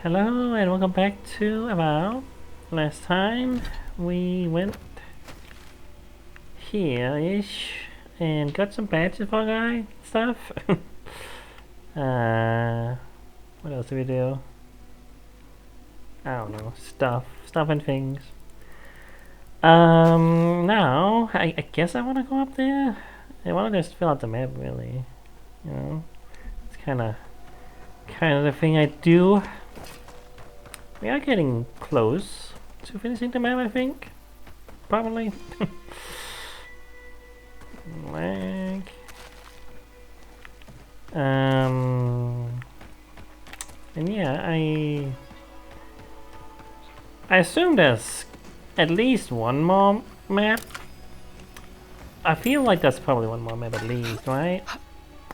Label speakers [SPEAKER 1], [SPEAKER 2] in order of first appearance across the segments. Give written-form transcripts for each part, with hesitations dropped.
[SPEAKER 1] Hello and welcome back to Avowed. Last time we went here-ish and got some badges for a guy stuff. What else did we do? I don't know. Stuff and things. Now I guess I want to go up there. I want to just fill out the map, really. You know, it's kind of the thing I do. We are getting close to finishing the map, I think. Probably. Like, and yeah, I assume there's at least one more map. I feel like there's probably one more map at least, right?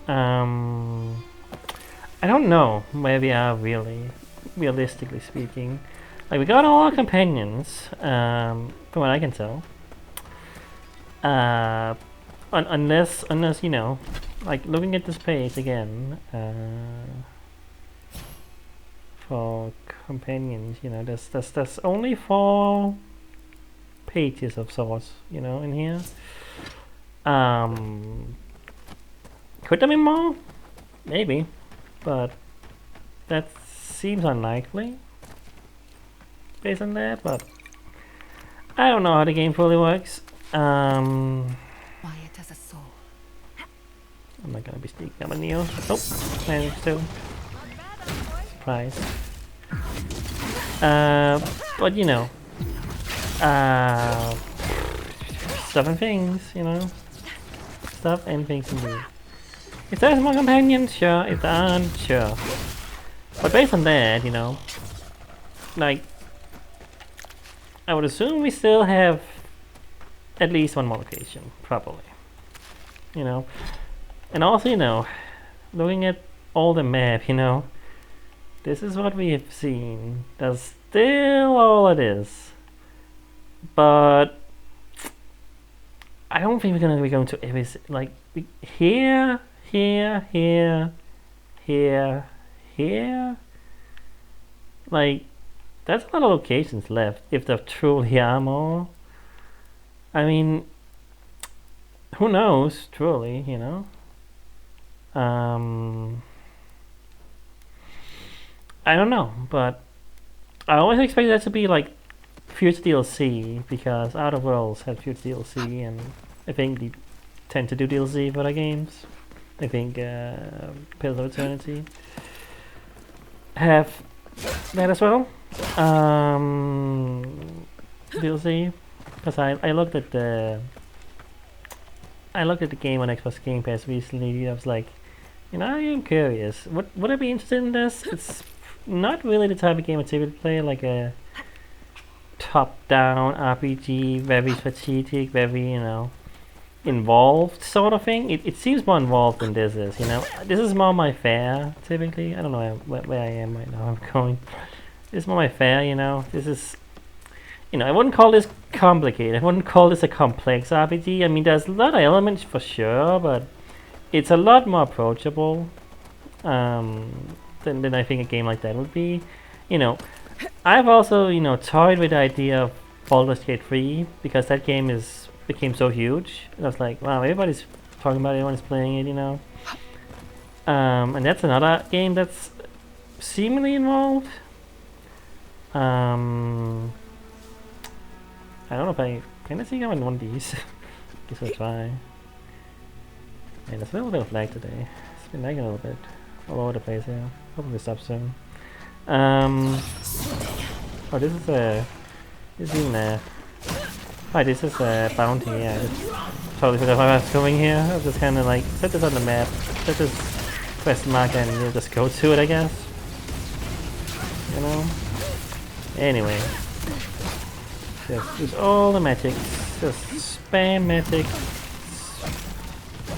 [SPEAKER 1] I don't know where we are really, realistically speaking. Like, we got all our companions, from what I can tell. Unless you know, like looking at this page again, for companions, you know, there's only 4 pages of sorts, you know, in here. Could there be more? Maybe, but that seems unlikely based on that. But I don't know how the game fully works. Quiet as a soul. I'm not gonna be sneaking up on you. Oh, and still. Surprise. But you know, stuff and things, you know. Stuff and things indeed. If there's more companions, sure. If there aren't, sure. But based on that, you know, like, I would assume we still have at least one more location, probably. You know, and also, you know, looking at all the map, you know, this is what we have seen. That's still all it is. But I don't think we're gonna be going to every like here. Like, that's a lot of locations left if there truly are more. I mean, who knows, truly, you know? I don't know, but I always expect that to be like future DLC, because Outer Worlds had future DLC, and I think they tend to do DLC for their games. I think Pillars of Eternity have that as well. DLC, because I looked at the game on Xbox Game Pass recently. I was like, you know, I am curious. Would I be interested in this? It's not really the type of game I typically play, like a top-down RPG, very strategic, very, you know, involved sort of thing. It seems more involved than this is, you know. This is more my fare, typically. I don't know where I am right now. I'm going. This is more my fare, you know. This is, you know, I wouldn't call this complicated. I wouldn't call this a complex RPG. I mean, there's a lot of elements for sure, but it's a lot more approachable than I think a game like that would be. You know, I've also, you know, toyed with the idea of Baldur's Gate 3, because that game became so huge. And I was like, wow, everybody's talking about it, everyone's playing it, you know. And that's another game that's seemingly involved. I don't know if can I see how in one of these? Guess we'll try. And there's a little bit of lag today. It's been lagging a little bit all over the place here. Hopefully stop soon. Oh, this is even this is a bounty. Yeah, I just totally forgot what I was doing here. I was just kind of like, set this on the map, set this quest mark, and you'll just go to it, I guess. You know. Anyway, just use all the magic. Just spam magic.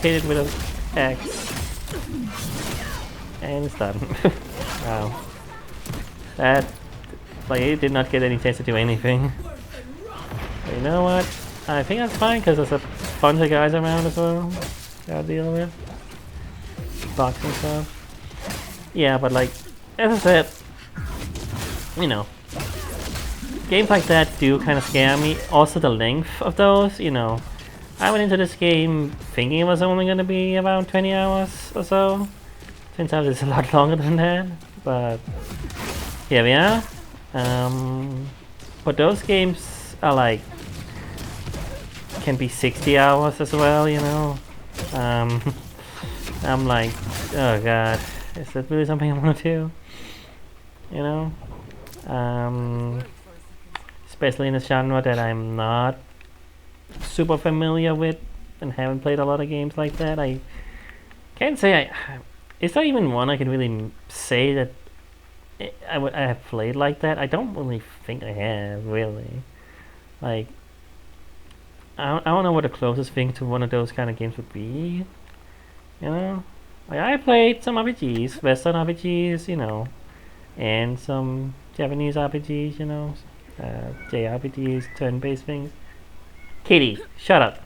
[SPEAKER 1] Hit it with an axe, and it's done. Wow. That, like, it did not get any chance to do anything. But you know what? I think that's fine, because there's a bunch of guys around as well. Gotta deal with. Boxing stuff. Yeah, but like, as I said, you know, games like that do kind of scare me. Also the length of those, you know. I went into this game thinking it was only going to be around 20 hours or so. Turns out it's a lot longer than that, but here we are. But those games are like, can be 60 hours as well, you know. I'm like, oh god, is that really something I want to do? You know? Especially in a genre that I'm not super familiar with and haven't played a lot of games like that. I can't say is there even one I can really say that I have played like that? I don't really think I have, really. Like, I don't know what the closest thing to one of those kind of games would be. You know? Like, I played some RPGs, Western RPGs, you know, and some Japanese RPGs, you know, JRPGs, turn-based things. Kitty, shut up.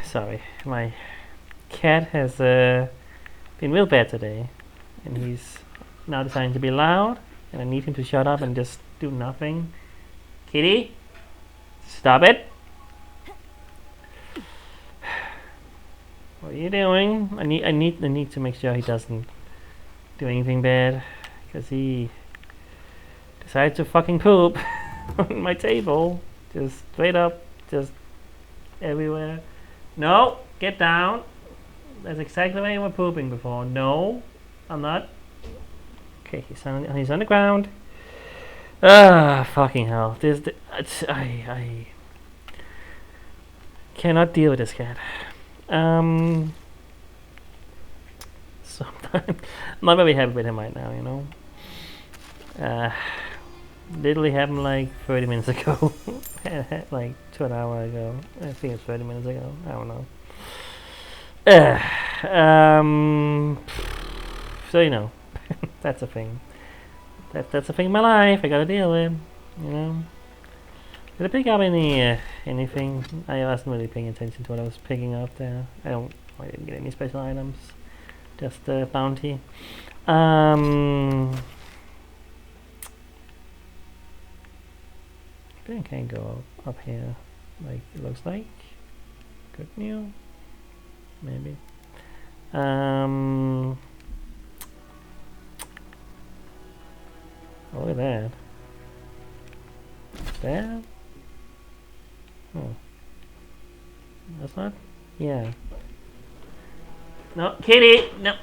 [SPEAKER 1] Sorry, my cat has been real bad today, and he's now deciding to be loud, and I need him to shut up and just do nothing. Kitty, stop it. What are you doing? I need to make sure he doesn't do anything bad, because he decided to fucking poop on my table, just straight up, just everywhere. No, get down. That's exactly where you were pooping before. No, I'm not. Okay, he's on the ground. Ah, fucking hell. I cannot deal with this cat. So I'm not very happy with him right now, you know. Literally happened like 30 minutes ago. Like 2 hours ago. I think it's 30 minutes ago. I don't know. So you know, that's a thing. That's a thing in my life. I gotta deal with. You know. Did I pick up anything? I wasn't really paying attention to what I was picking up there. I didn't get any special items. Just the bounty. I think I can go up here. Like it looks like. Good new. Maybe. Look at that. That? Oh. That's not? Yeah. No, Kitty! No,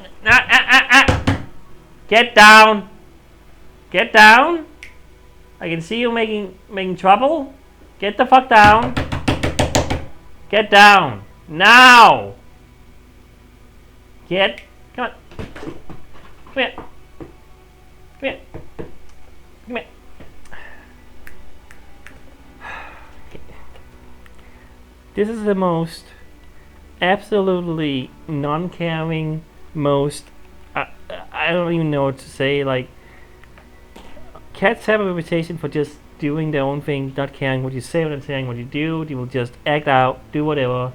[SPEAKER 1] Get down! Get down! I can see you making trouble. Get the fuck down. Get down. Now! Come on. Come here. Come here. Come here. This is the most absolutely non-caring, most I don't even know what to say. Like, cats have a reputation for just doing their own thing, not caring what you say, what I'm saying, what you do. They will just act out, do whatever.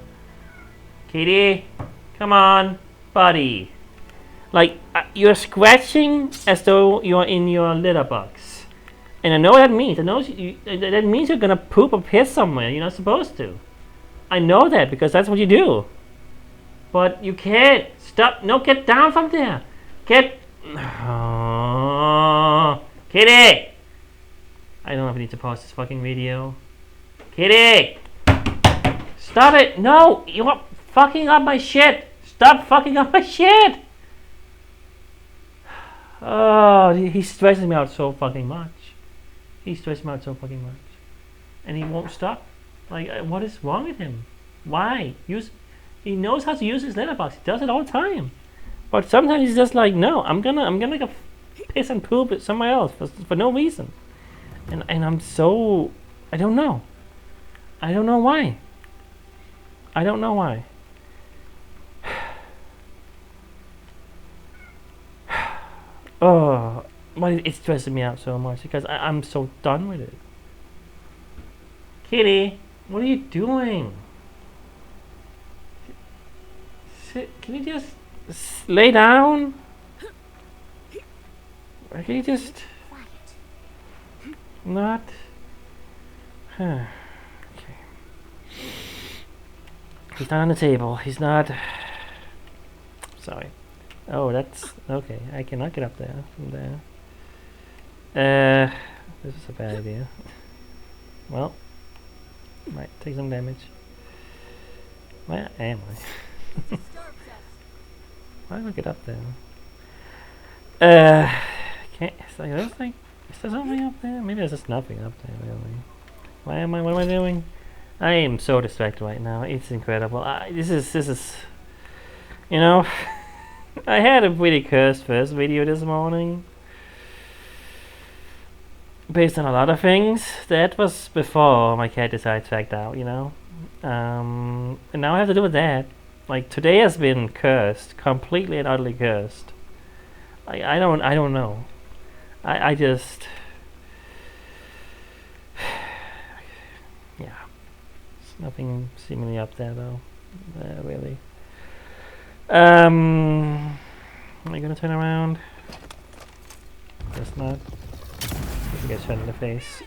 [SPEAKER 1] Kitty, come on, buddy. Like, you're scratching as though you're in your litter box. And I know what that means. I know that means you're gonna poop or piss somewhere you're not supposed to. I know that because that's what you do. But you can't. Stop. No, get down from there. Get. Oh, Kitty! I don't know if I need to pause this fucking video. Kitty! Stop it! No! You're fucking up my shit! Stop fucking up my shit! Oh, he stresses me out so fucking much. He stresses me out so fucking much. And he won't stop. Like, what is wrong with him? Why? He knows how to use his letterbox. He does it all the time. But sometimes he's just like, no, I'm gonna go piss and poop somewhere else for no reason. And I'm so, I don't know. I don't know why. I don't know why. Oh, but it's stressing me out so much because I'm so done with it. Kitty, what are you doing? Can you just lay down? Or can you just... Not. Okay. He's not on the table. He's not. Sorry. Oh, that's okay. I cannot get up there from there. This is a bad idea. Well, might take some damage. Where am I? Why do I get up there? Can't. Is there something up there? Maybe there's just nothing up there, really. What am I doing? I am so distracted right now. It's incredible. This is. You know, I had a pretty cursed first video this morning. Based on a lot of things. That was before my cat decided to act out, you know. And now I have to do with that. Like, today has been cursed. Completely and utterly cursed. I don't know. I just... yeah. There's nothing seemingly up there, though. Really. Am I gonna turn around? Guess not. I get shot in the face.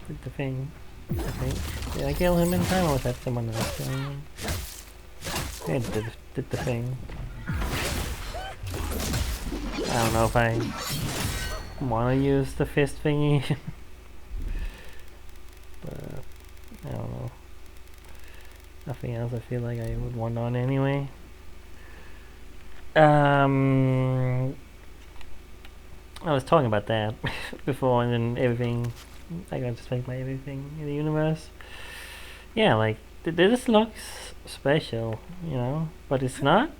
[SPEAKER 1] Did the thing, I think. Did I kill him in time, or was that someone else killing him? Yeah, did the thing. I don't know if I want to use the fist thingy. But I don't know. Nothing else I feel like I would want on anyway. I was talking about that before, and then everything. I got to take my everything in the universe. Yeah, like this looks special, you know, but it's not.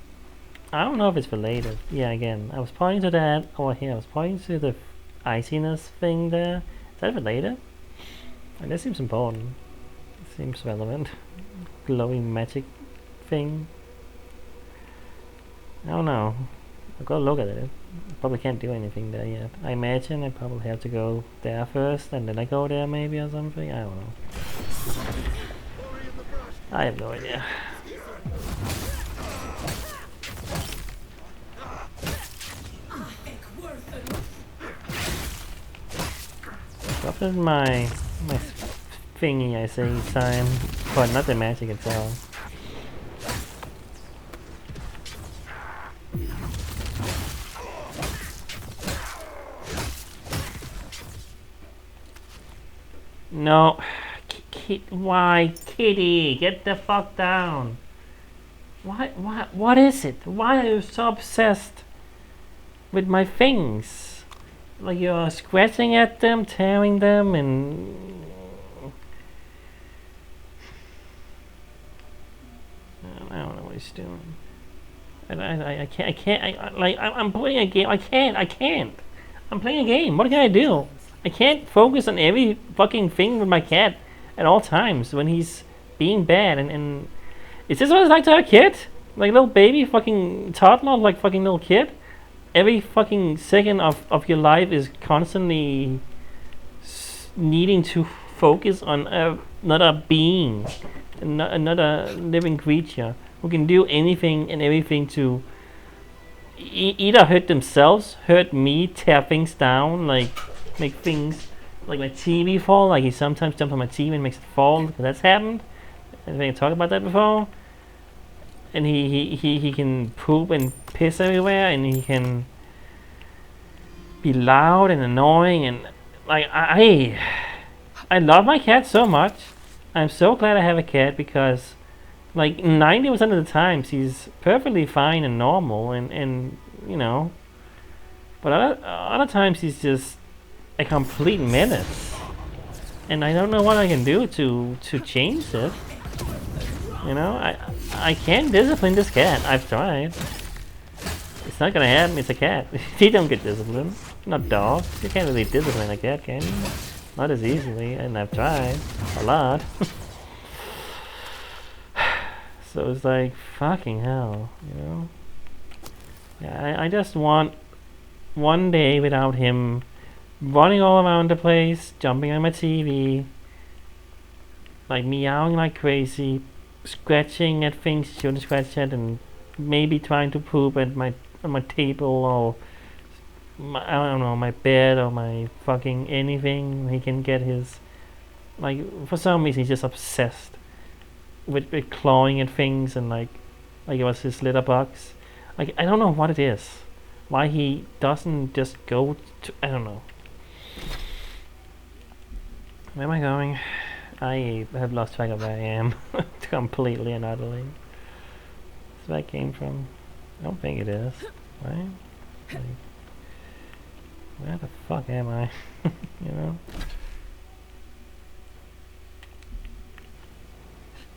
[SPEAKER 1] I don't know if it's related. Yeah, again, I was pointing to that over here. I was pointing to the iciness thing there. Is that related? And that seems important. It seems relevant. Glowing magic thing. I don't know. I'll go look at it. Probably can't do anything there yet. I imagine I probably have to go there first and then I go there maybe or something. I don't know. I have no idea. What is my thingy I say each time? But not the magic itself. No. Why, kitty? Get the fuck down. What is it? Why are you so obsessed with my things? Like you're scratching at them, tearing them, and... I don't know what he's doing. I can't, I'm playing a game. I can't. I'm playing a game. What can I do? I can't focus on every fucking thing with my cat at all times when he's being bad. And is this what it's like to have a kid? Like a little baby, fucking toddler, like fucking little kid? Every fucking second of your life is constantly needing to focus on another being, another living creature who can do anything and everything to either hurt themselves, hurt me, tear things down, like make things like my TV fall. Like he sometimes jumps on my TV and makes it fall. That's happened. I think I talked about that before. And he can poop and piss everywhere, and he can be loud and annoying, and like I love my cat so much. I'm so glad I have a cat because like 90% of the times he's perfectly fine and normal, and you know, but other times he's just a complete menace, and I don't know what I can do to change it. You know, I can't discipline this cat. I've tried. It's not gonna happen. It's a cat. He don't get disciplined. Not dogs. You can't really discipline a cat, can you? Not as easily. And I've tried a lot. So it's like, fucking hell, you know? Yeah, I just want one day without him running all around the place, jumping on my TV, like meowing like crazy, scratching at things he shouldn't scratch at, and maybe trying to poop at my on my table or I don't know, my bed or my fucking anything. He can get his, like, for some reason he's just obsessed with clawing at things, and like it was his litter box. Like, I don't know what it is. Why he doesn't just go to, I don't know. Where am I going? I have lost track of where I am. Completely and utterly. Is where I came from? I don't think it is. Right? Like, where the fuck am I? You know?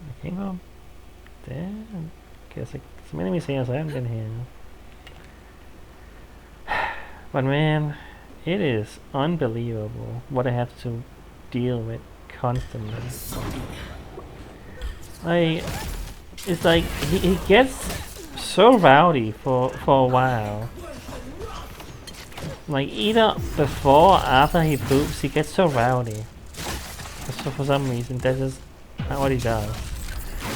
[SPEAKER 1] I came from there? Guess some enemies here, so I haven't been here. But man, it is unbelievable what I have to deal with constantly. Like, it's like he gets so rowdy for a while. Like, either before or after he poops, he gets so rowdy. So for some reason, that's just what he does.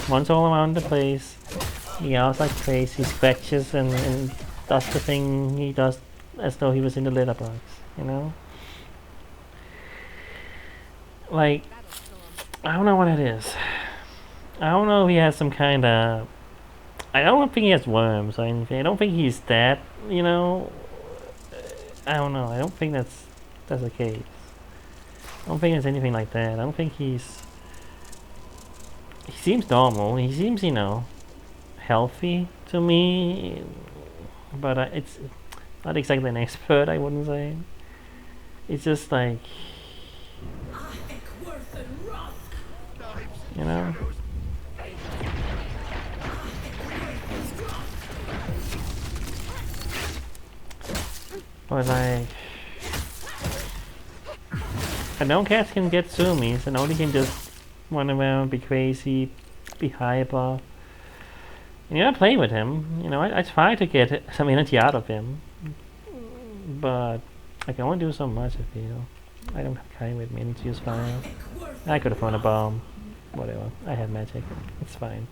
[SPEAKER 1] Runs all around the place, meows like crazy, scratches and does the thing he does as though he was in the litter box, you know? Like, I don't know what it is. I don't know if he has some kind of... I don't think he has worms or anything. I don't think he's that, you know? I don't know. I don't think that's the case. I don't think there's anything like that. I don't think he's... He seems normal. He seems, you know, healthy to me. But it's not exactly an expert, I wouldn't say. It's just like... You know? But like... I know cats can get zoomies, and only can just run around, be crazy, be hyper. And, you know, I play with him. You know, I try to get some energy out of him. But I can only do so much, I feel. I don't have Kai with me, I need to use fire. I could have thrown a bomb. Whatever. I have magic. It's fine.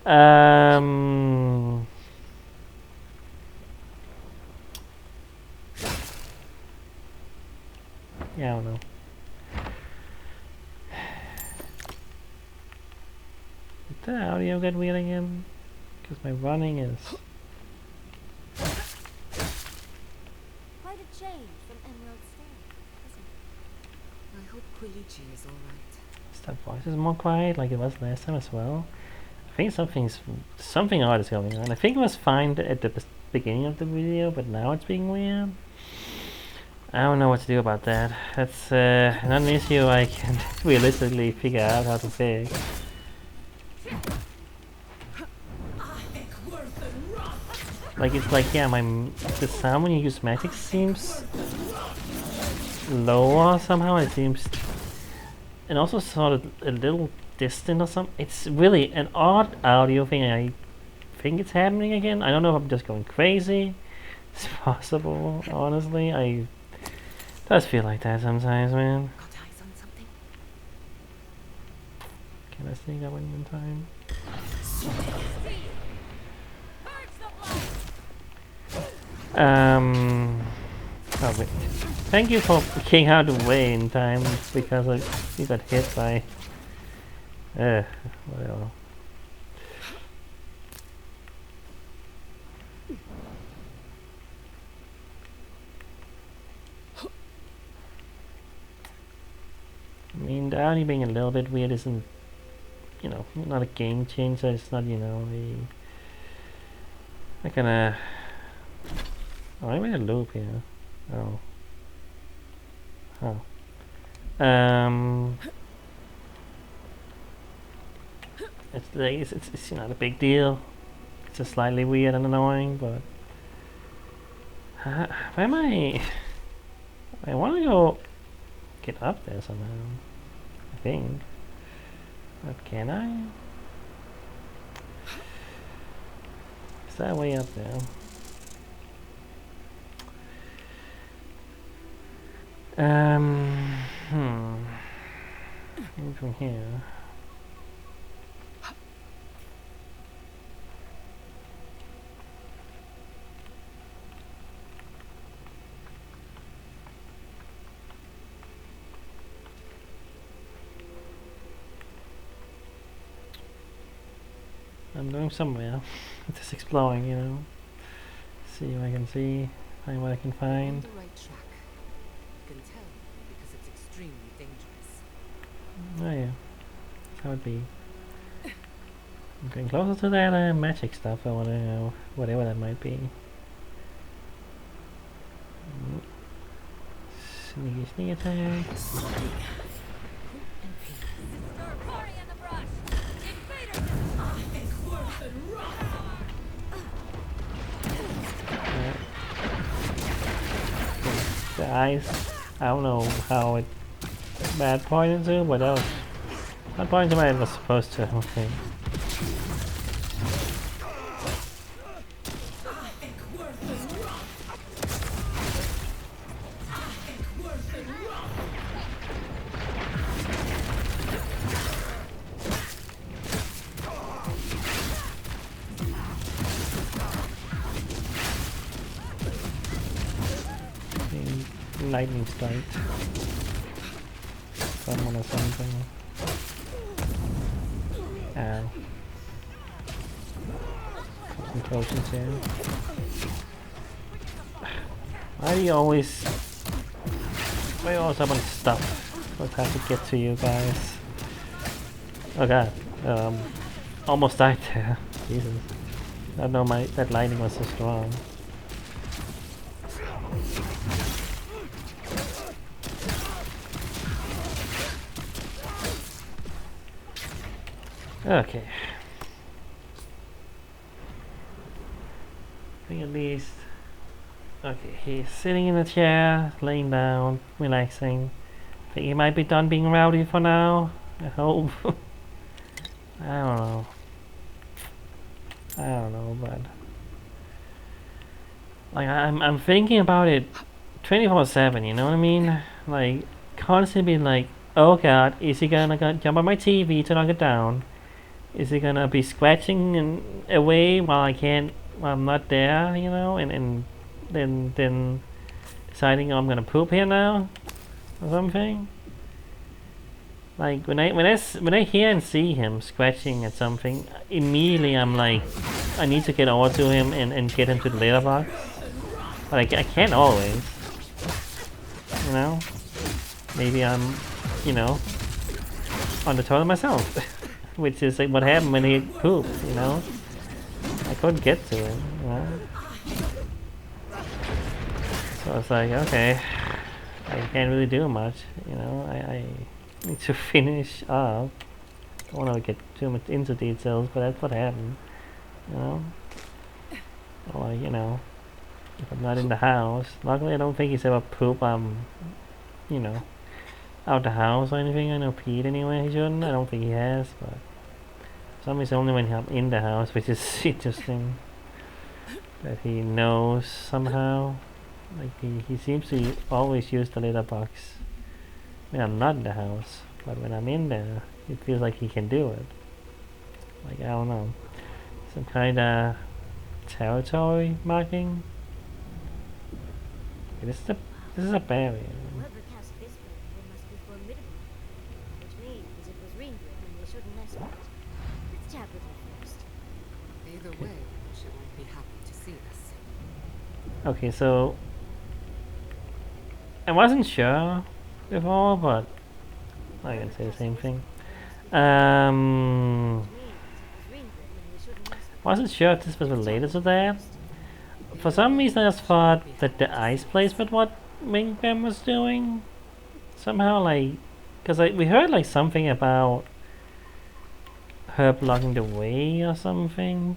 [SPEAKER 1] Yeah, I don't know. Did the audio get weird again? Because my running is...
[SPEAKER 2] Quite a change from Emerald Stone, isn't it? I hope Quilichi is alright.
[SPEAKER 1] Is that voice is more quiet like it was last time as well? I think something odd is going on. I think it was fine at the beginning of the video, but now it's being weird. I don't know what to do about that. That's not an issue I can realistically figure out how to fix. Like, it's like, yeah, the sound when you use magic seems lower somehow. It seems, and also sort of a little distant or something. It's really an odd audio thing. I think it's happening again. I don't know if I'm just going crazy. It's possible, honestly. It does feel like that sometimes, man. Can I sneak that one in time? Oh wait. Thank you for getting out of the way in time because you got hit by... whatever. I mean, the audio being a little bit weird isn't, you know, not a game changer. It's not, you know, I kinda... Oh, I'm in a loop here. Oh. Huh. It's not a big deal. It's just slightly weird and annoying, but... where am I? I want to go get up there somehow. I think. But can I? Is that way up there? Maybe from here. I'm going somewhere. Just exploring, you know. See what I can see, find what I can
[SPEAKER 3] You're on
[SPEAKER 1] find.
[SPEAKER 3] the right track. You can tell because it's extremely dangerous.
[SPEAKER 1] Oh yeah, that's how it be. I'm getting closer to that magic stuff, I wanna know, whatever that might be. Sneaky sneak attack. The eyes, I don't know how it bad pointed to, but that was not pointing to where it was supposed to, okay. Lightning strike. Someone or something. Ow. Some potions here. Why do you always... Why you always up on stuff? Let's have to get to you guys. Oh god. Almost died there. Jesus. I don't know that lightning was so strong. Okay. I think at least... Okay, he's sitting in a chair, laying down, relaxing. I think he might be done being rowdy for now. I hope. I don't know. I don't know, but... Like, I'm thinking about it 24/7, you know what I mean? Like, constantly being like, oh god, is he gonna jump on my TV to knock it down? Is he gonna be scratching away while I'm not there, you know, and then deciding I'm gonna poop here now or something? Like when I hear and see him scratching at something, immediately I'm like, I need to get over to him and get him to the litter box. But I can't always, you know. Maybe I'm, you know, on the toilet myself. Which is like what happened when he pooped, you know? I couldn't get to him, you know? So I was like, okay, I can't really do much, you know? I need to finish up. I don't want to get too much into details, but that's what happened, you know? Or, you know, if I'm not in the house. Luckily, I don't think he's ever pooped, you know, out the house or anything. I know Pete anyway, he shouldn't. I don't think he has, but some is only when I'm in the house, which is interesting that he knows somehow. Like he seems to always use the litter box when I'm not in the house, but when I'm in there, it feels like he can do it. Like, I don't know, some kind of territory marking. Okay, this is a barrier.
[SPEAKER 2] Whoever cast this barrier must be formidable, which means it was Ringrid and they shouldn't mess with it. Let's chat with her first.
[SPEAKER 3] Either way, she won't be happy to see us.
[SPEAKER 1] Okay, so I wasn't sure before, but I can say the same thing. Wasn't sure if this was related to that. For some reason, I just thought that the ice place was what Mingbam was doing. Somehow, like, because we heard like something about her blocking the way or something.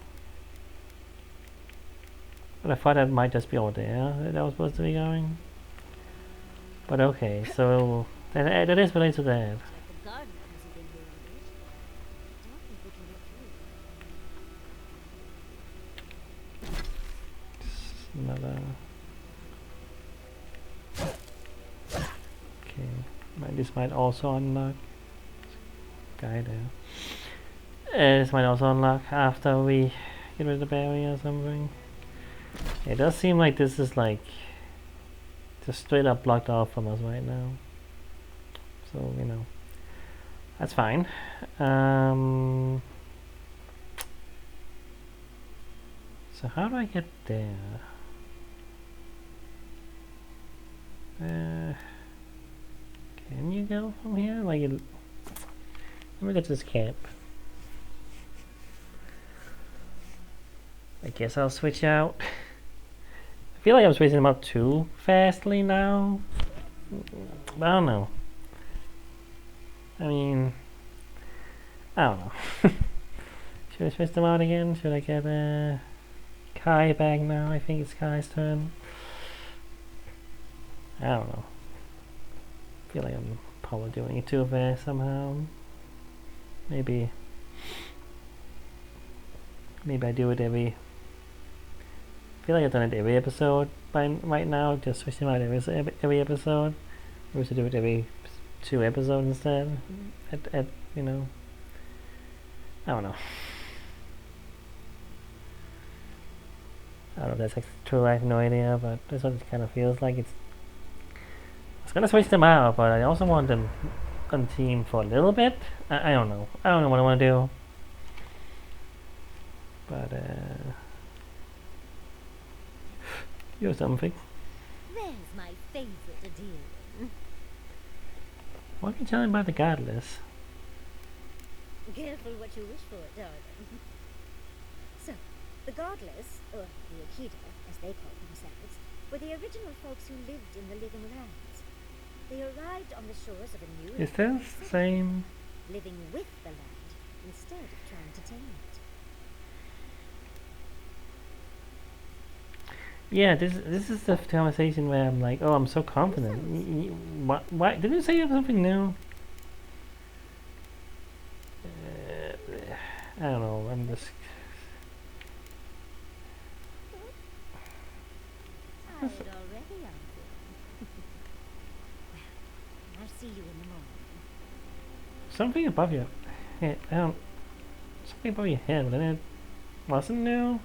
[SPEAKER 1] But I thought that might just be over there that I was supposed to be going. But okay, so that is related to that.
[SPEAKER 2] The gardener hasn't been here all bit. I don't think we can get through.
[SPEAKER 1] Another. Okay, this might also unlock. Guy there. This might also unlock after we get rid of the barrier or something. It does seem like this is like just straight up blocked off from us right now. So, you know, that's fine. So how do I get there? Can you go from here? Like, let me get to this camp. I guess I'll switch out. I feel like I'm switching them up too fastly now. But I don't know. I mean, I don't know. Should I switch them out again? Should I get Kai back now? I think it's Kai's turn. I don't know. I feel like I'm probably doing it too fast somehow. Maybe I do it every. I feel like I've done it every episode right now. Just switching out every episode. We should do it every 2 episodes instead. At you know. I don't know. I don't know if that's like true. I have no idea, but that's what it kind of feels like. I was gonna switch them out, but I also want them on team for a little bit. I don't know. I don't know what I want to do. But you're something.
[SPEAKER 2] There's my favorite idea.
[SPEAKER 1] What can you tell me about the Godless?
[SPEAKER 2] Careful what you wish for, darling. So, the Godless, or the Akita, as they call themselves, were the original folks who lived in the Living Lands. They arrived on the shores of a new
[SPEAKER 1] Is this the same?
[SPEAKER 2] living with the land instead of trying to tame it.
[SPEAKER 1] Yeah, this is the conversation where I'm like, oh, I'm so confident. Why didn't you say you have something new? I don't know. I'm just.
[SPEAKER 2] I'd already answered. Well, I'll see you in the morning.
[SPEAKER 1] Something above your head. I don't. Something above your head, but then it wasn't new.
[SPEAKER 3] Hello,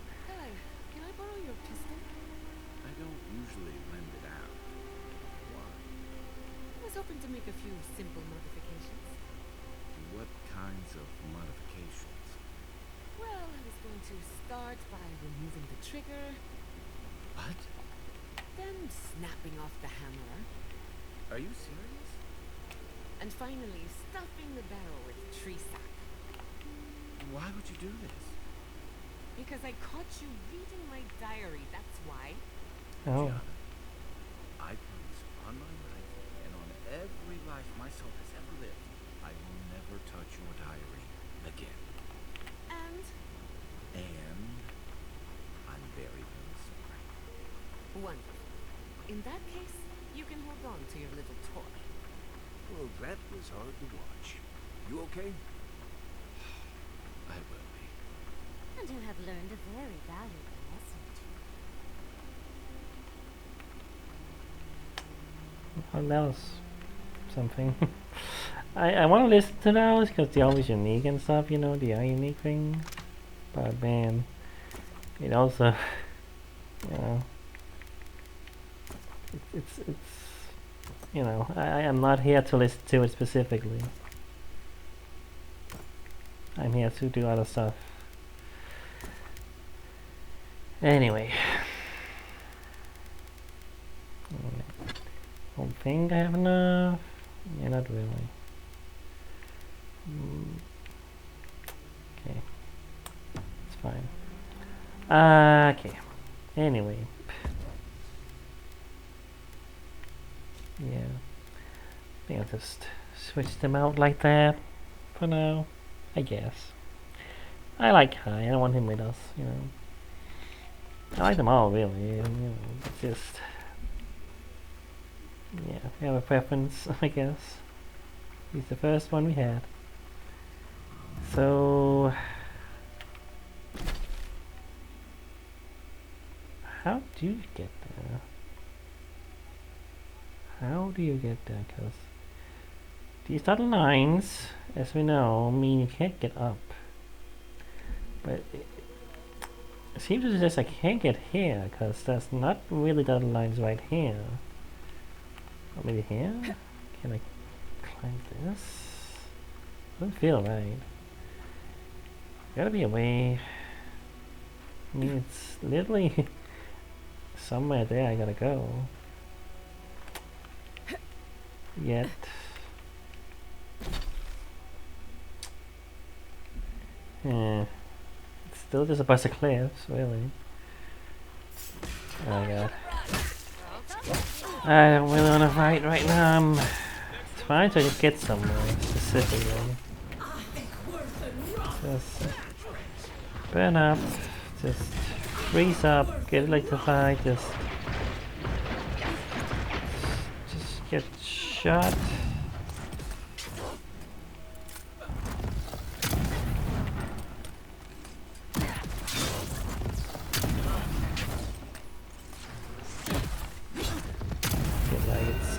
[SPEAKER 3] can I borrow your pistol?
[SPEAKER 4] I don't usually lend it out. Why?
[SPEAKER 3] I was hoping to make a few simple modifications.
[SPEAKER 4] What kinds of modifications?
[SPEAKER 3] Well, I was going to start by removing the trigger,
[SPEAKER 4] What?
[SPEAKER 3] then snapping off the hammer,
[SPEAKER 4] Are you serious?
[SPEAKER 3] and finally stuffing the barrel with tree sap.
[SPEAKER 4] Why would you do this?
[SPEAKER 3] Because I caught you reading my diary, that's why.
[SPEAKER 1] Oh.
[SPEAKER 4] Gianna, I promise on my life and on every life my soul has ever lived, I will never touch your diary again.
[SPEAKER 3] And
[SPEAKER 4] And I'm very, very sorry.
[SPEAKER 3] wonderful. In that case, you can hold on to your little toy.
[SPEAKER 4] Well, that was hard to watch. You okay? I will be.
[SPEAKER 2] And you have learned a very valuable lesson too.
[SPEAKER 1] Well, that was something. I want to listen to those because they're always unique and stuff, you know, they are unique things. But man, it also, you know, it's you know, I am not here to listen to it specifically. I'm here to do other stuff. Anyway. Don't think I have enough. Yeah, not really. Okay. It's fine. Okay. Anyway. Yeah. I think I'll just switch them out like that for now. I guess. I like Kai. I don't want him with us, you know. I like them all, really. You know, it's just. Yeah, we have a preference, I guess. He's the first one we had. So. how do you get there? How do you get there? Because these dotted lines, as we know, mean you can't get up. But it seems to suggest I can't get here, because there's not really dotted lines right here. Or maybe here? Can I climb this? Doesn't feel right. Gotta be a way. I mean, it's literally somewhere there I gotta go. Yet. Yeah. It's still just a bunch of cliffs, really. Oh my god. I don't really want to fight right now. It's fine to get somewhere specifically. Just burn up, just freeze up, get electrified, just get shot.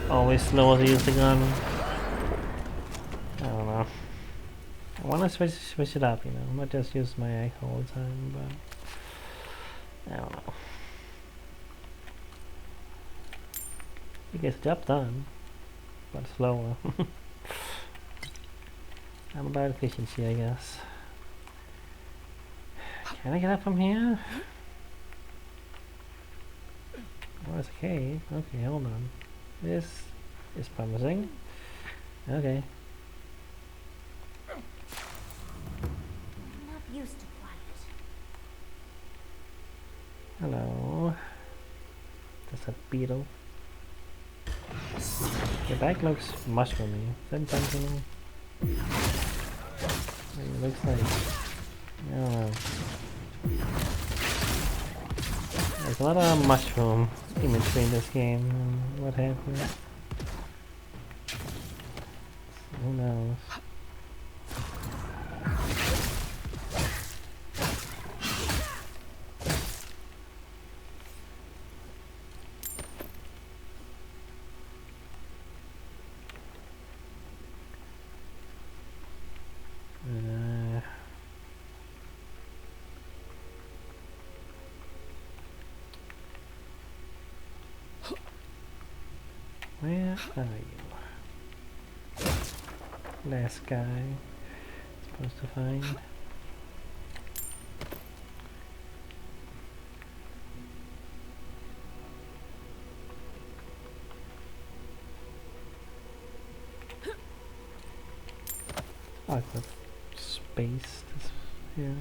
[SPEAKER 1] Always slower to use the gun. I don't know. I want to switch it up, you know, not just use my egg all the time, but I don't know. It gets the job done, but slower. I'm about efficiency, I guess. Can I get up from here? Oh, it's a cave. Okay, hold on. This is promising. Okay.
[SPEAKER 2] I'm not used to quiet.
[SPEAKER 1] Hello. That's a beetle. Your back looks mushroomy. Is that intentional? It looks like... I don't know. There's a lot of mushroom imagery in this game and what have you. Who knows? Where are you? Last guy supposed to find. Oh, I've got space here.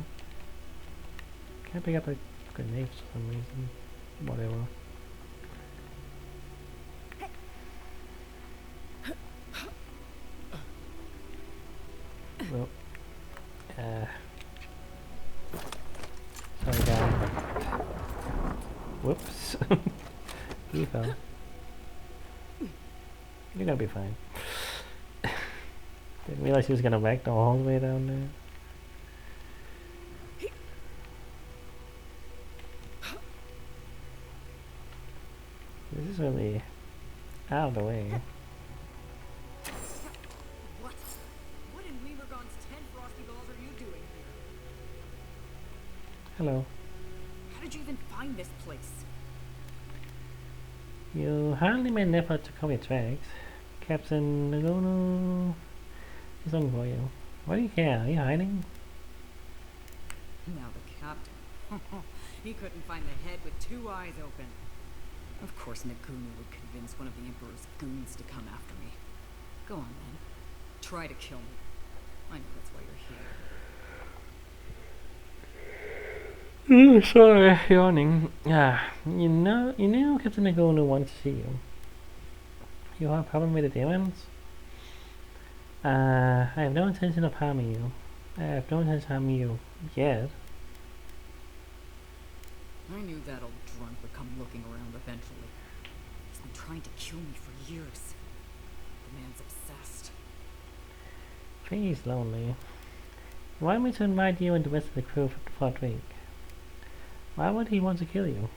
[SPEAKER 1] Can't pick up a grenade for some reason. Whatever. Well, sorry guy. Whoops. He fell. You're gonna be fine. Didn't realize he was gonna back the whole way down there. This is really out of the way. Hello.
[SPEAKER 3] How did you even find this place?
[SPEAKER 1] You hardly made an effort to cover your tracks. Captain Nagono is looking for you. Why do you care? Are you hiding?
[SPEAKER 3] Now the captain. He couldn't find the head with two eyes open. Of course Nagono would convince one of the Emperor's goons to come after me. Go on then. Try to kill me. I know that's why you're here.
[SPEAKER 1] Sorry, yawning. You know Captain Nagono wants to see you. You have a problem with the demons? I have no intention of harming you. I have no intention of harming you yet.
[SPEAKER 3] I knew that old drunk would come looking around eventually. He's been trying to kill me for years. The man's obsessed.
[SPEAKER 1] I think he's lonely. He wanted me to invite you and the rest of the crew for a drink. Why would he want to kill you?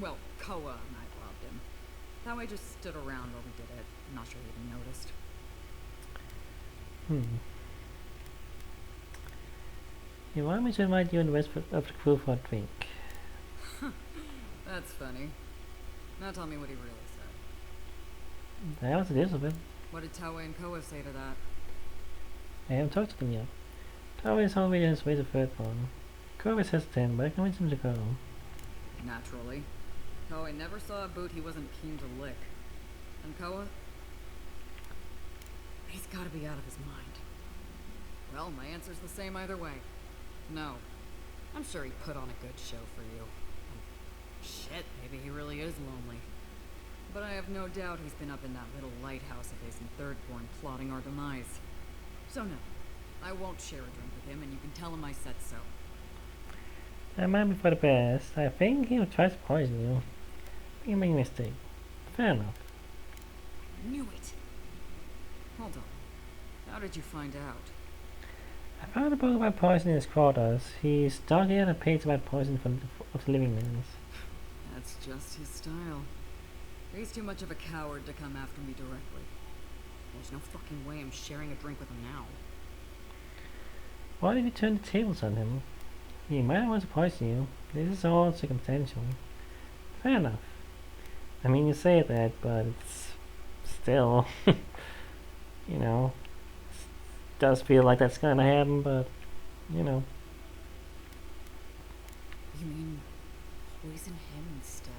[SPEAKER 3] Well, Koa and I robbed him. That way just stood around while we did it. I'm not sure he even noticed.
[SPEAKER 1] You want me to invite you and the rest of the crew for a drink?
[SPEAKER 3] That's funny. Now tell me what he really said.
[SPEAKER 1] That was the gist of it.
[SPEAKER 3] What did Toei and Koa say to that?
[SPEAKER 1] I haven't talked to them yet. Toei is already on his way to Firstborn. Koa is hesitant, but I convinced him to go.
[SPEAKER 3] Naturally. Toei never saw a boot he wasn't keen to lick. And Koa? He's gotta be out of his mind. Well, my answer's the same either way. No. I'm sure he put on a good show for you. And shit, maybe he really is lonely. But I have no doubt he's been up in that little lighthouse of his in Thirdborn plotting our demise. So no, I won't share a drink with him, and you can tell him I said so.
[SPEAKER 1] That might be for the best. I think he'll try to poison you. You made a mistake. Fair enough.
[SPEAKER 3] Knew it. Hold on. How did you find out?
[SPEAKER 1] I found a book about poison in his quarters. He's dug in a page about poison of the living ones.
[SPEAKER 3] That's just his style. He's too much of a coward to come after me directly. There's no fucking way I'm sharing a drink with him now.
[SPEAKER 1] Why did you turn the tables on him? He might want to poison you. This is all circumstantial. Fair enough. I mean, you say that, but it's still, you know, does feel like that's gonna happen, but, you know.
[SPEAKER 3] You mean poison him instead?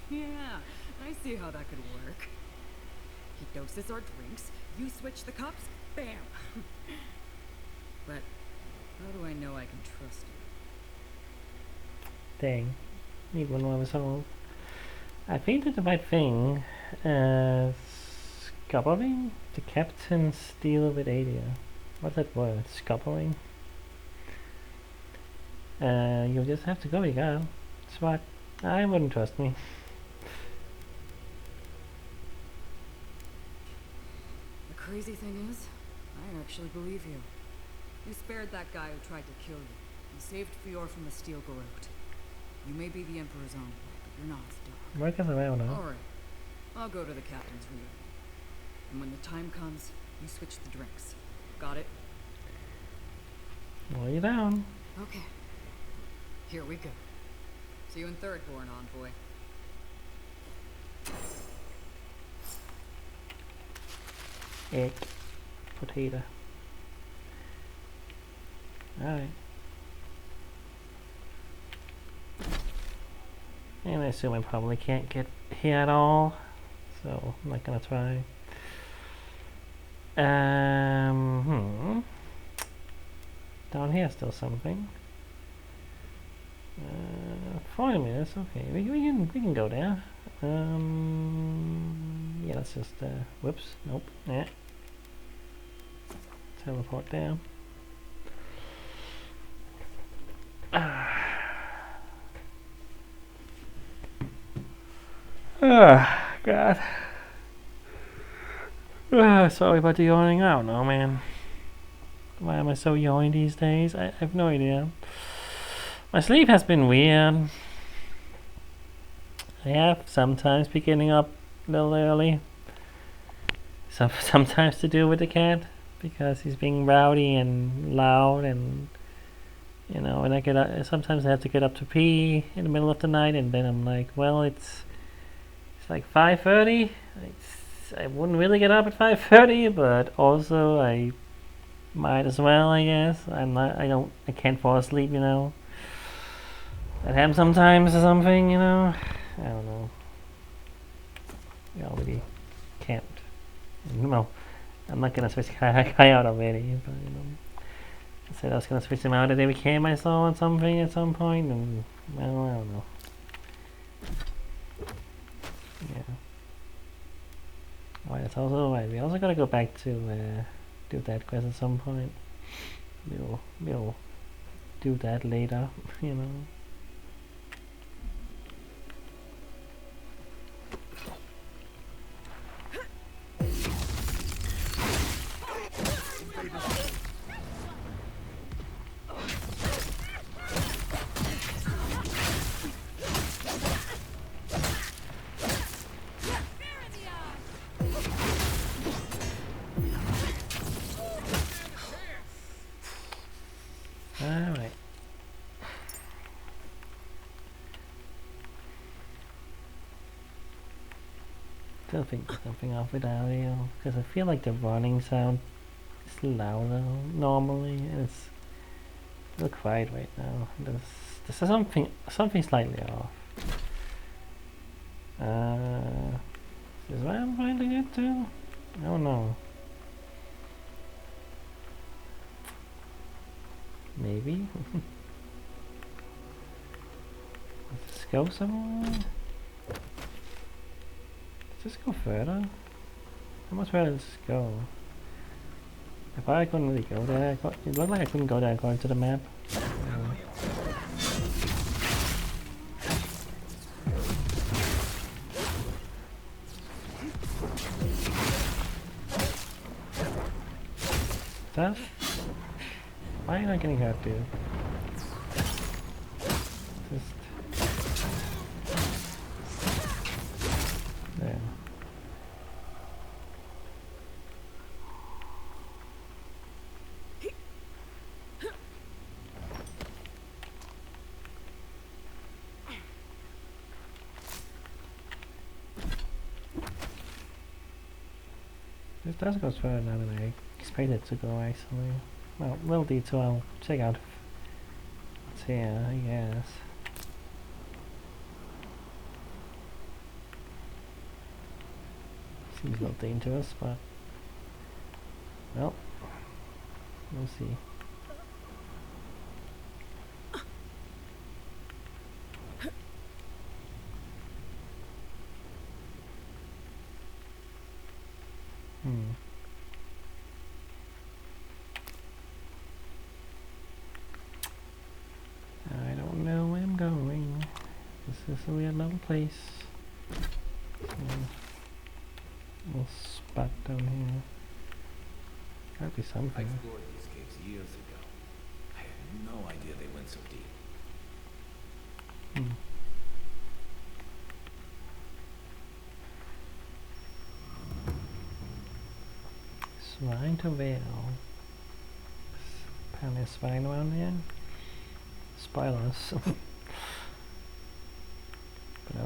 [SPEAKER 3] Yeah, I see how that could work. He doses our drinks, you switch the cups, bam! But how do I know I can trust you?
[SPEAKER 1] Dang. Need one more resolve. I think that the right thing. Scuppering? The captain's deal with Adia. What's that word? Scuppering? You'll just have to go, you go. Smart. I wouldn't trust me.
[SPEAKER 3] The crazy thing is, I actually believe you. You spared that guy who tried to kill you. You saved Fior from the steel garrote. You may be the Emperor's own, but you're not his dog.
[SPEAKER 1] Work as around now.
[SPEAKER 3] Alright. I'll go to the captain's reunion. And when the time comes, you switch the drinks. Got it?
[SPEAKER 1] Lay you down.
[SPEAKER 3] Okay. Here we go. See you in Thirdborn, envoy.
[SPEAKER 1] Egg. Potato. Alright. And I assume I probably can't get here at all, so I'm not gonna try. Down here still something. 40 minutes, okay, we can go there. Yeah, let's just, whoops, nope, yeah. Teleport there. God. Sorry about the yawning. I don't know, man. Why am I so yawning these days? I have no idea. My sleep has been weird. I have sometimes been getting up a little early. Sometimes to do with the cat because he's being rowdy and loud, and you know, when I get up, sometimes I have to get up to pee in the middle of the night, and then I'm like, well, it's like 5:30. I wouldn't really get up at 5:30, but also I might as well, I guess. I can't fall asleep, you know. That happens sometimes or something, you know. I don't know. I already can't. No, I'm not gonna switch Kai out already, but you know. I said I was gonna switch him out the day we came, I saw on something at some point, and well, I don't know. Yeah. Alright, that's also right. We also gotta go back to do that quest at some point. We'll do that later, you know. Still think there's something off with audio, because I feel like the running sound is louder normally, and it's a little quiet right now. There's something slightly off. Is this where I'm trying to get to? I don't know. Maybe? Does this go somewhere? Does this go further? How much further does this go? If I couldn't really go there, it looked like I couldn't go there according to the map. That? Why are you not getting hurt, dude? Just... there. This does go further than I expected it to go, actually. Well, little detour, I'll check out what's here, I guess. Seems a little dangerous, but... well, we'll see. I don't know where I'm going. This is a weird little place. Little spot down here. Gotta be something.
[SPEAKER 4] I explored these caves years ago. I had no idea they went so deep.
[SPEAKER 1] Swine to Vale. Apparently a swine around here. Spoilers. But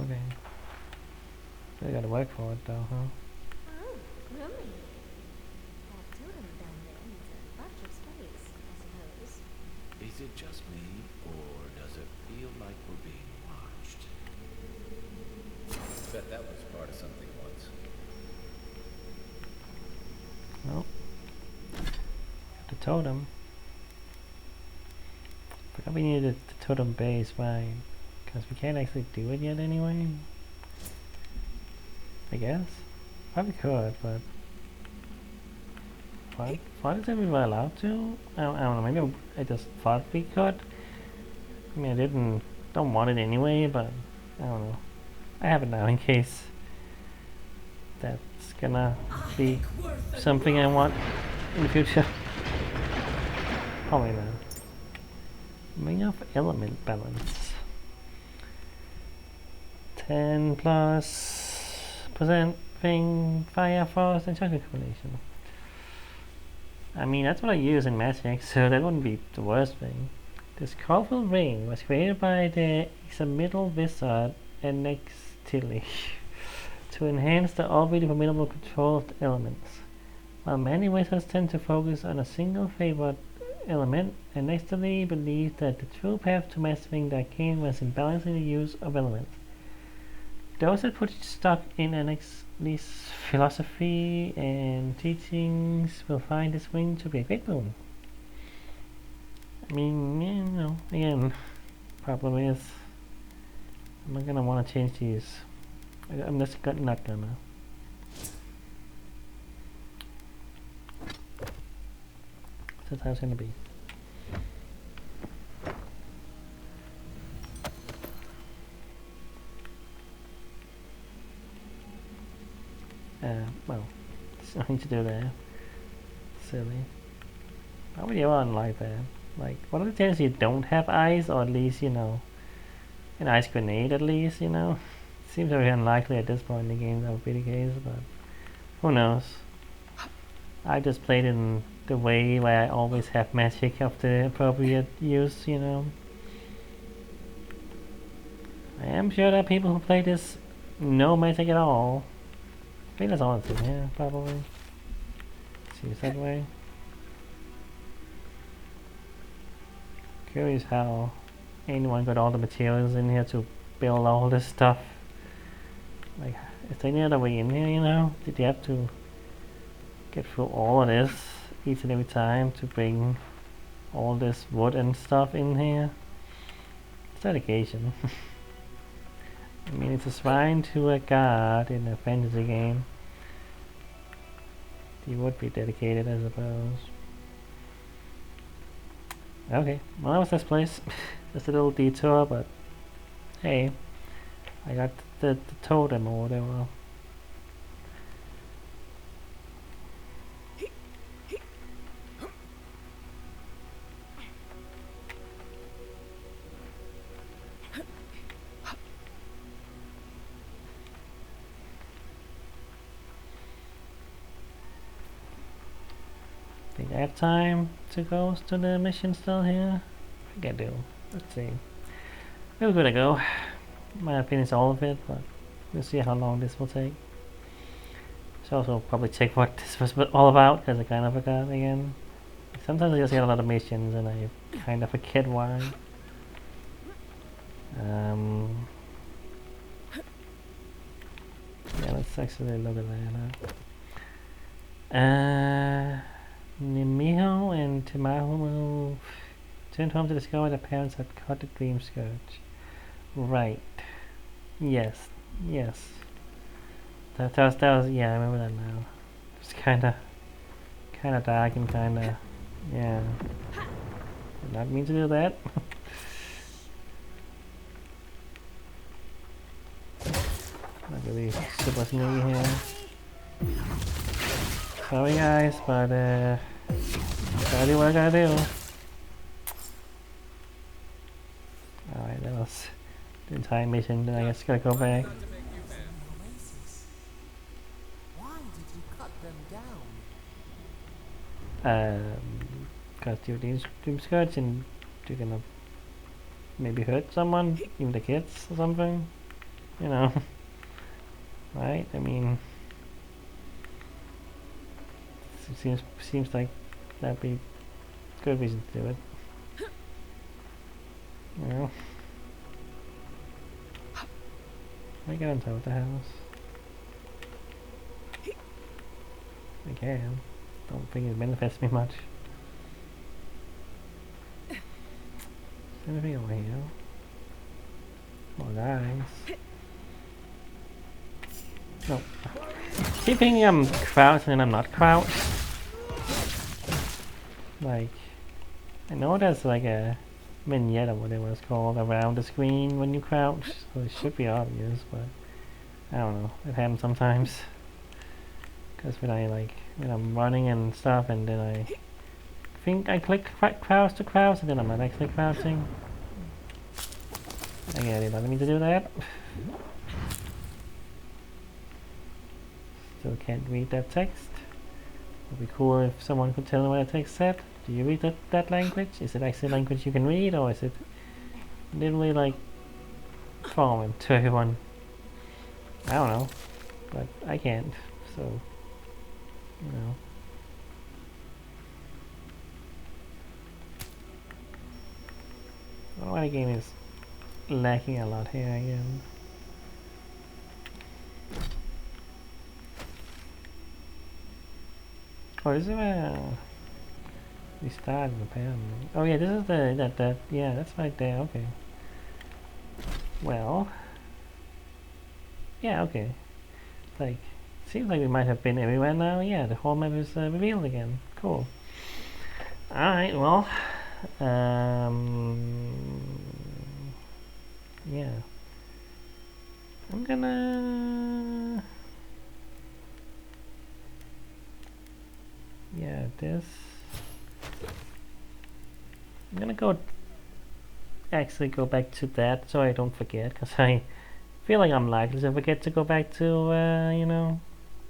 [SPEAKER 1] okay. They gotta work for it though, huh?
[SPEAKER 2] Oh, really? That totem down there needs a bunch of space, I suppose.
[SPEAKER 4] Is it just me, or does it feel like we're being watched? Bet that was part of something once.
[SPEAKER 1] Well, the totem. Forgot we needed the totem base, right? Because we can't actually do it yet anyway. I guess. Probably could, but why is it we were allowed to? I don't know. Maybe I just thought we could. I mean, I don't want it anyway, but I don't know. I have it now in case that's gonna be something I want in the future. Probably not. Ring of element balance. 10+% thing, fire, frost, and chocolate combination. I mean, that's what I use in Magic, so that wouldn't be the worst thing. This colorful ring was created by the Examital Wizard and Nextili to enhance the already formidable control of the elements. While many wizards tend to focus on a single favored element, and Nextili believed that the true path to mastering the arcane was in balancing the use of elements. Those that put stock in Nextili's philosophy and teachings will find this ring to be a great boon. I mean, you know, again, problem is I'm not gonna want to change these. I'm just not gonna. That's how it's gonna be. Well, there's nothing to do there. Silly. Why would you want like that? Like, what are the chances you don't have eyes, or at least, you know, an ice grenade at least, you know? Seems very unlikely at this point in the game that would be the case, but who knows? I just played in the way where I always have magic of the appropriate use, you know? I am sure that people who play this know magic at all. I think that's all that's in here, probably. Seems that way. Curious how anyone got all the materials in here to build all this stuff. Like, is there any other way in here, you know? Did you have to get through all of this each and every time to bring all this wood and stuff in here? It's dedication. I mean, it's a shrine to a god in a fantasy game. He would be dedicated, I suppose. Okay, well that was this place. Just a little detour, but hey, I got the totem or whatever. Think I have time to go to the mission still here? I think I do. Let's see. We're gonna go. Might not finish all of it, but we'll see how long this will take. Should also probably check what this was all about, because I kind of forgot again. Sometimes I just get a lot of missions and I kind of forget why. Yeah, let's actually look at that. Nimiho and Timahu returned home to discover their parents had cut the dream scourge. Right. Yes. Yes. That was, yeah, I remember that now. It's kinda dark and kinda, yeah. Did not mean to do that. Not really super sneaky here. Sorry guys, but gotta do what I gotta do. Alright, that was the entire mission, then I guess gotta go back.
[SPEAKER 5] Why did you cut them down?
[SPEAKER 1] Cause you're the dream scourge and you're gonna maybe hurt someone, even the kids or something. You know. Right? I mean, it seems like that'd be a good reason to do it. You know? Can I get on top of the house? I can. Don't think it benefits me much. Is there anything over here? More guys. No. Keep thinking I'm crouched and I'm not crouched. Like, I know there's like a vignette or whatever it's called around the screen when you crouch, so it should be obvious, but I don't know. It happens sometimes. Because when I'm running and stuff, and then I think I click crouch to crouch, and then I'm not actually crouching. I get it. I don't need to do that. Still can't read that text. It would be cool if someone could tell me what that text said. Do you read that language? Is it actually a language you can read, or is it literally like foreign to everyone? I don't know, but I can't, so you know. I don't know why the game is lacking a lot here again. Oh, this is where we started apparently. Oh yeah, this is that yeah, that's right there, okay. Well, yeah, okay. Like, seems like we might have been everywhere now. Yeah, the whole map is revealed again. Cool. Alright, well, yeah. I'm gonna... Yeah, this... I'm gonna actually go back to that so I don't forget, because I feel like I'm likely to forget to go back to, you know,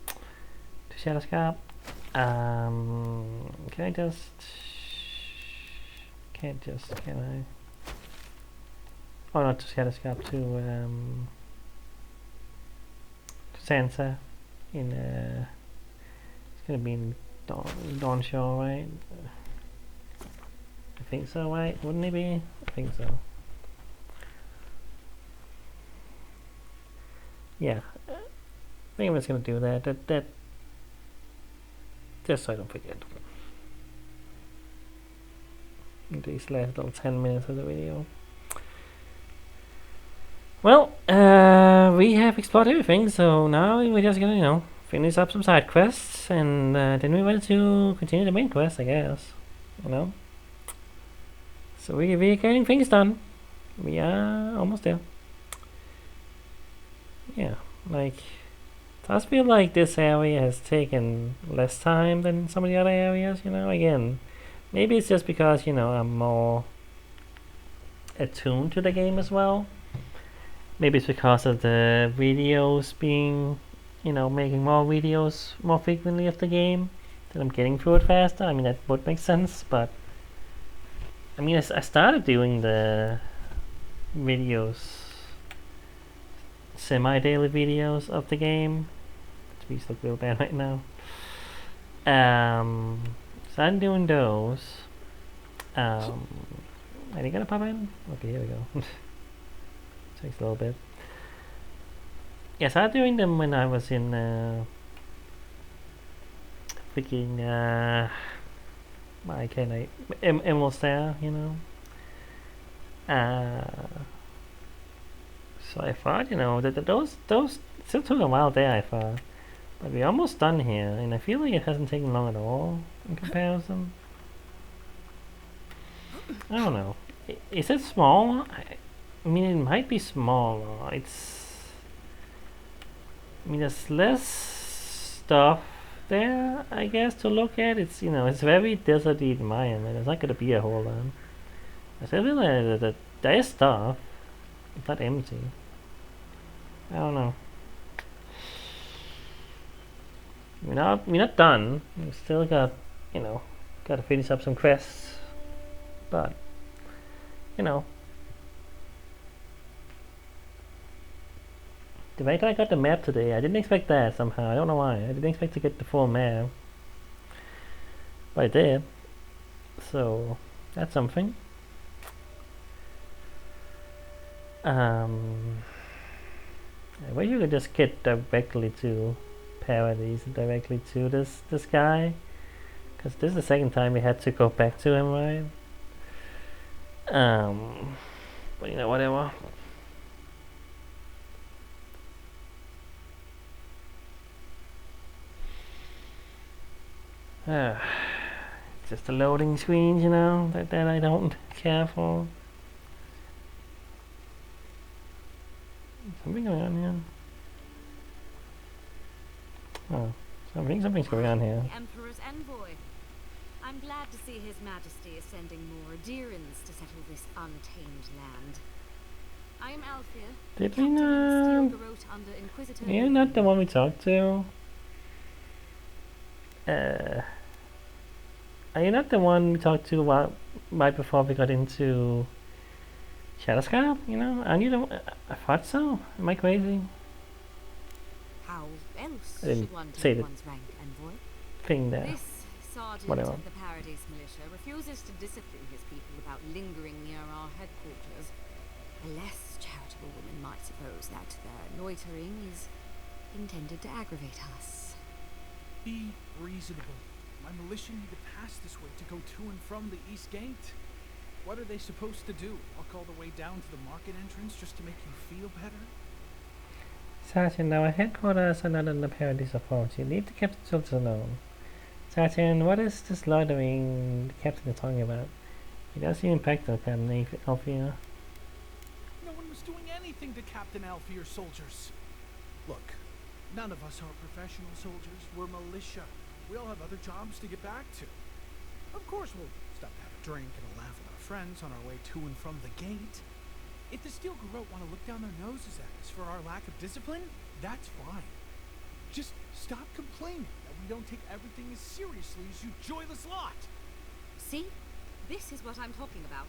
[SPEAKER 1] to Shadowscarp. Can I just... Can I? Oh, not to Shadowscarp, to Sansa. in it's gonna be in Dawn Shore, right? I think so, right? Wouldn't it be? I think so. Yeah, I think I'm just gonna do that. That just so I don't forget. These last little 10 minutes of the video. Well, we have explored everything, so now we're just gonna, you know, finish up some side quests, and then we're ready to continue the main quest, I guess. You know. So we're getting things done. We are almost there. Yeah, like, it does feel like this area has taken less time than some of the other areas, you know. Again, maybe it's just because, you know, I'm more attuned to the game as well. Maybe it's because of the videos being, you know, making more videos more frequently of the game, that I'm getting through it faster. I mean, that would make sense, but I mean, I started doing the videos, semi-daily videos of the game. These look real bad right now. So I'm doing those. Are they gonna pop in? Okay, here we go. Takes a little bit. Yes, I was doing them when I was in freaking why can't I Emerald Star, you know. So I thought, you know, that those still took a while there, I thought. But we're almost done here, and I feel like it hasn't taken long at all in comparison. I don't know. Is it small? I mean, it might be smaller. I mean, there's less stuff there, I guess, to look at. It's, you know, it's very deserty environment. There's not gonna be a whole lot. I feel like that there is stuff. It's not empty. I don't know. We're not done. We still got, you know, gotta finish up some quests. But, you know, the fact that I got the map today, I didn't expect that somehow. I don't know why. I didn't expect to get the full map. But I did. So, that's something. I wish you could just get directly to Paradise, directly to this guy. Because this is the second time we had to go back to him, right? But you know, whatever. Just the loading screens, you know, that I don't care for. Something going on here. Oh, something's going on here.
[SPEAKER 6] The Emperor's envoy. I'm glad to see His Majesty is sending more adherents to settle this untamed land. I am Althea.
[SPEAKER 1] Did we know? You're not the one we talked to. Are you not the one we talked to right before we got into Shadowscarp? You know, aren't you the one? I thought so. Am I crazy?
[SPEAKER 6] How else
[SPEAKER 1] I didn't
[SPEAKER 6] should one
[SPEAKER 1] say
[SPEAKER 6] take
[SPEAKER 1] the
[SPEAKER 6] one's rank, envoy?
[SPEAKER 1] thing there.
[SPEAKER 6] This sergeant
[SPEAKER 1] Whatever.
[SPEAKER 6] of the Paradise Militia refuses to discipline his people about lingering near our headquarters. A less charitable woman might suppose that their loitering is intended to aggravate us.
[SPEAKER 7] Be reasonable. My militia need to pass this way to go to and from the East Gate. What are they supposed to do? Walk all the way down to the market entrance just to make you feel better?
[SPEAKER 1] Sergeant, our headquarters are not under Paradise authority. Leave the capitals alone. Sergeant, what is this loitering the captain is talking about? It does seem impractical, Captain Althea.
[SPEAKER 7] No one was doing anything to Captain Alfie or soldiers. Look, none of us are professional soldiers. We're militia. We all have other jobs to get back to. Of course we'll stop to have a drink and a laugh with our friends on our way to and from the gate. If the Steel Garrote want to look down their noses at us for our lack of discipline, that's fine. Just stop complaining that we don't take everything as seriously as you joyless lot.
[SPEAKER 6] See? This is what I'm talking about.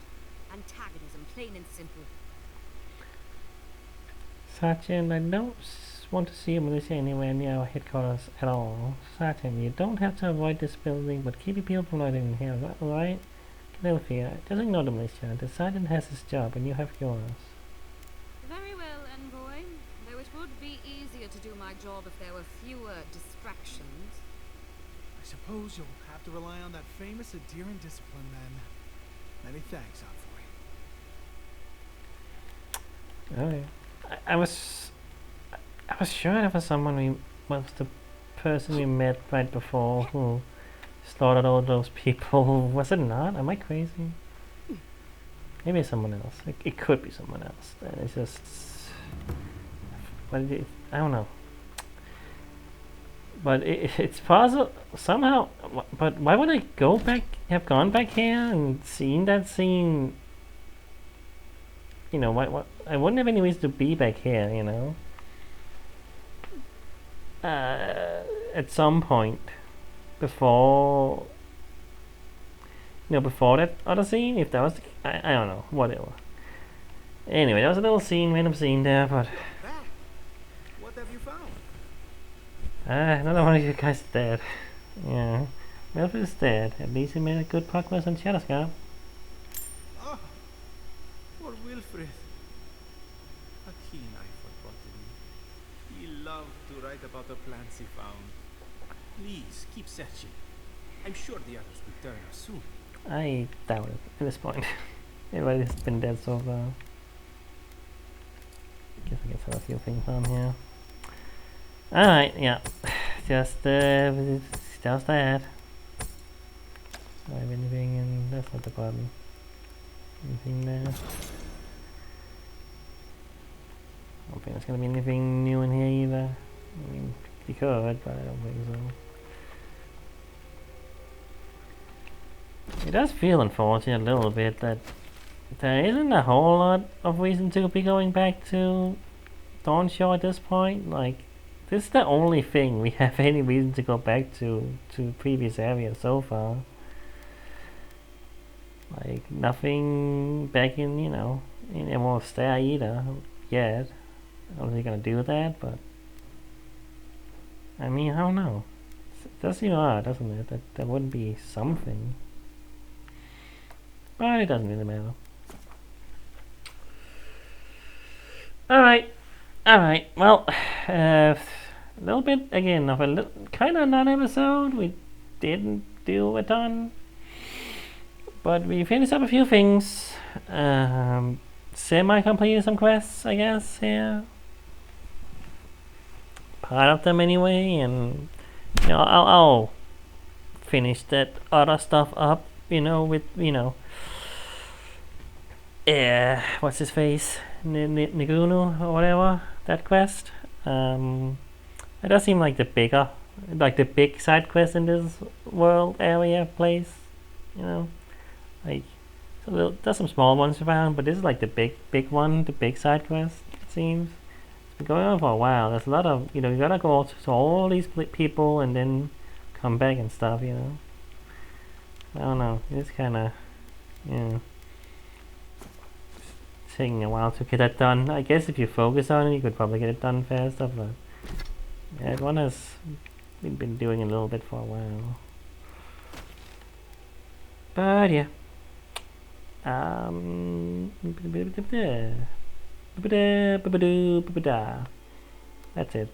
[SPEAKER 6] Antagonism, plain and simple.
[SPEAKER 1] Sergeant, I don't want to see a militia anywhere near our headquarters at all. Certainly, you don't have to avoid this building, but keep your people from loitering in here, right? Philadelphia, just ignore the militia. The sergeant has his job, and you have yours.
[SPEAKER 6] Very well, envoy. Though it would be easier to do my job if there were fewer distractions.
[SPEAKER 7] I suppose you'll have to rely on that famous Adherent discipline then. Many thanks, Envoy.
[SPEAKER 1] Okay. I was sure that was someone was the person we met right before who slaughtered all those people. Was it not? Am I crazy? Maybe it's someone else. It could be someone else. It's just, but I don't know. But it's possible somehow. But why would I have gone back here and seen that scene? You know, what? I wouldn't have any reason to be back here, you know. At some point before, before that other scene, if that was, I don't know, whatever. Anyway, that was a little random scene there, but
[SPEAKER 4] What have you found?
[SPEAKER 1] another one of you guys is dead. Yeah, Melford is dead. At least he made a good progress on Shadowscar.
[SPEAKER 4] Ah, poor Wilfred. A keen eye for botany. He loved to write about the plants he found. Please, keep searching. I'm sure the others will turn up soon.
[SPEAKER 1] I doubt it at this point. Everybody's been dead so far. Guess I can sell a few things on here. Alright, yeah. Just that. Do I have anything in? That's not the bottom. Anything there? I don't think there's gonna be anything new in here either. I mean, you could, but I don't think so. It does feel unfortunate a little bit that there isn't a whole lot of reason to be going back to Dawnshore at this point. Like, this is the only thing we have any reason to go back to previous areas so far. Like, nothing back in, in Emerald Star either, yet. I don't think they're gonna do that, but I mean, I don't know. It does seem odd, doesn't it? That there wouldn't be something. But it doesn't really matter. Alright. Well, a little bit, again, of a kind of non-episode. We didn't do a ton. But we finished up a few things. Semi-completed some quests, I guess, here. Part of them anyway, and I'll finish that other stuff up, with what's his face, Nagunu or whatever, that quest. It does seem like the big side quest in this world area place, like there's some small ones around, but this is like the big one, the big side quest, it seems. Been going on for a while. There's a lot of, you gotta go to all these people and then come back and stuff, I don't know, it's kinda, taking a while to get that done. I guess if you focus on it, you could probably get it done faster, but yeah, one has been doing a little bit for a while. But yeah. That's it.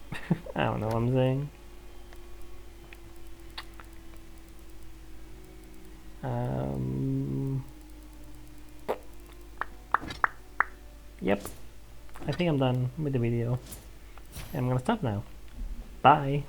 [SPEAKER 1] I don't know what I'm saying. Yep. I think I'm done with the video. I'm gonna stop now. Bye.